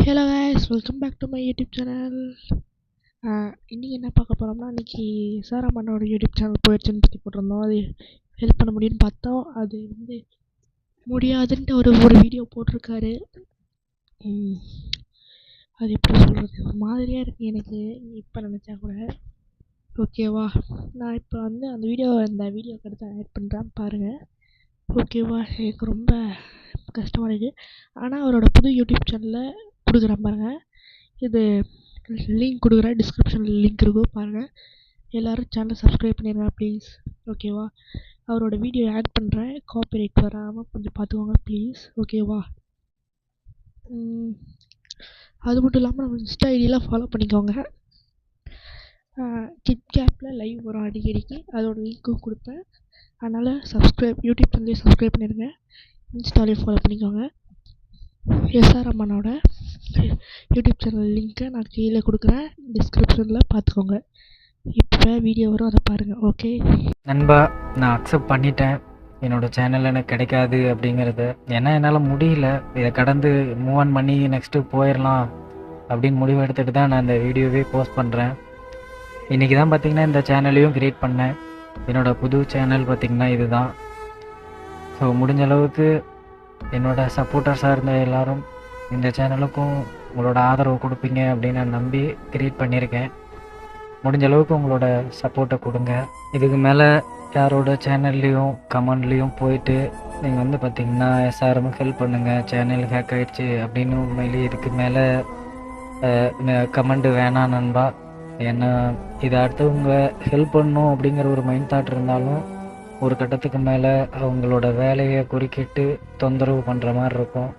Hello guys, welcome back to my YouTube channel. இன்றைக்கி என்ன பார்க்க போகிறோம்னா, இன்றைக்கி சாராமண்ணோட யூடியூப் சேனல் போயிடுச்சுன்னு பற்றி போட்டிருந்தோம். அது ஹெல்ப் பண்ண முடியும்னு பார்த்தோம். அது முடியாதுன்ட்டு ஒரு வீடியோ போட்டிருக்காரு. அது எப்படி சொல்கிறது, ஒரு மாதிரியாக இருக்குது எனக்கு இப்போ நினச்சா கூட. ஓகேவா, நான் இப்போ அந்த வீடியோக்கு அடுத்து ஆட் பண்ணுறேன் பாருங்கள். ஓகேவா, எனக்கு ரொம்ப கஷ்டமாக இருக்குது. ஆனால் அவரோட புது யூடியூப் சேனலில் கொடுக்குறேன் பாருங்கள். இது லிங்க் கொடுக்குறேன், டிஸ்கிரிப்ஷனில் லிங்க் இருக்கும் பாருங்கள். எல்லோரும் சேனலை சப்ஸ்கிரைப் பண்ணிடுங்க ப்ளீஸ். ஓகேவா, அவரோட வீடியோ ஆட் பண்ணுறேன், காப்பிரைட் வராமல் கொஞ்சம் பார்த்துக்கோங்க ப்ளீஸ். ஓகேவா, அது மட்டும் இல்லாமல் நம்ம இன்ஸ்டா ஐடியெலாம் ஃபாலோ பண்ணிக்கோங்க. கிட்கேப்பில் லைவ் வரும் அடிக்கடிக்கு, அதோட லிங்க்கும் கொடுப்பேன். அதனால் யூடியூப் சேனலையும் சப்ஸ்கிரைப் பண்ணிடுங்க, இன்ஸ்டாலையும் ஃபாலோ பண்ணிக்கோங்க. எஸ்ஆர் அம்மனோட யூடியூப் சேனல் லிங்க்கை நான் கீழே கொடுக்குறேன், டிஸ்கிரிப்ஷனில் பார்த்துக்கோங்க. இப்போ வீடியோ வரும், அதை பாருங்கள். ஓகே நண்பா, நான் அக்செப்ட் பண்ணிட்டேன் என்னோடய சேனல் எனக்கு கிடைக்காது அப்படிங்கிறது. ஏன்னா என்னால் முடியல, இதை கடந்து மூவ் ஆன் பண்ணி நெக்ஸ்ட்டு போயிடலாம் அப்படின்னு முடிவு எடுத்துகிட்டு தான் நான் இந்த வீடியோவே போஸ்ட் பண்ணுறேன். இன்றைக்கி தான் பார்த்திங்கன்னா இந்த சேனலையும் க்ரியேட் பண்ணேன். என்னோடய புது சேனல் பார்த்திங்கன்னா இது தான். ஸோ முடிஞ்ச அளவுக்கு என்னோடய சப்போர்ட்டர்ஸாக இருந்த எல்லோரும் இந்த சேனலுக்கும் உங்களோட ஆதரவு கொடுப்பீங்க அப்படின்னு நான் நம்பி க்ரியேட் பண்ணியிருக்கேன். முடிஞ்ச அளவுக்கு உங்களோட சப்போர்ட்டை கொடுங்க. இதுக்கு மேலே யாரோட சேனல்லையும் கமெண்ட்லேயும் போயிட்டு நீங்கள் பார்த்திங்கன்னா எஸ்ஆர்எம் ஹெல்ப் பண்ணுங்கள், சேனல் ஹேக் ஆகிடுச்சு அப்படின்னு உண்மையிலேயே இதுக்கு மேலே கமெண்ட் வேணாம் நண்பா. ஏன்னா இதை அடுத்தவங்க ஹெல்ப் பண்ணணும் அப்படிங்கிற ஒரு மைண்ட் தாட் இருந்தாலும் ஒரு கட்டத்துக்கு மேலே அவங்களோட வேலையை குறுக்கிட்டு தொந்தரவு பண்ணுற மாதிரி இருக்கும்.